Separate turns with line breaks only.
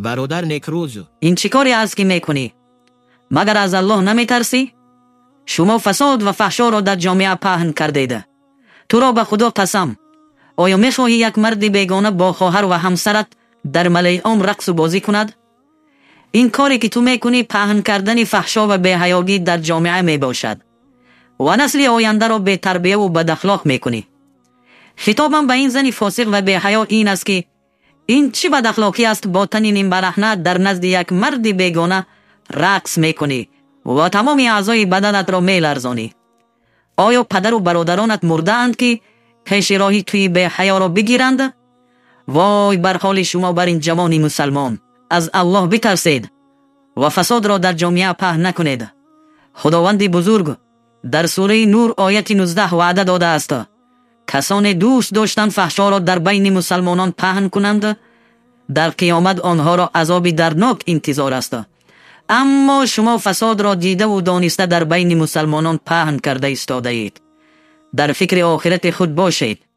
برادر نکروز،
این چی کاری است که میکنی؟ مگر از الله نمیترسی؟ شما فساد و فحشا را در جامعه پهن کردید. تو را به خدا قسم، آیا میخواهی یک مرد بیگانه با خواهر و همسرت در ملأ عام رقص و بازی کند؟ این کاری که تو میکنی پهن کردن فحشا و بی‌حیایی در جامعه میباشد و نسل آینده را بی تربیه و بد اخلاق میکنی. خطابم به این زن فاسق و بی‌حیا این است که این چه بد اخلاقی است با تن نیم برهنه در نزد یک مرد بیگانه رقص میکنی و تمام اعضای بدنت را میلرزانی. آیا پدر و برادرانت مرده اند که پیش راهی توی بی‌حیا را بگیرند؟ وای بر حال شما بر این جوان مسلمان. از الله بترسید و فساد را در جامعه پهن نکنید. خداوند بزرگ در سوره نور آیت 19 وعده داده است کسان دوست داشتن فحشا را در بین مسلمانان پهن کنند در قیامت آنها را عذاب درناک انتظار است. اما شما فساد را دیده و دانسته در بین مسلمانان پهن کرده ایستاده اید. در فکر آخرت خود باشید.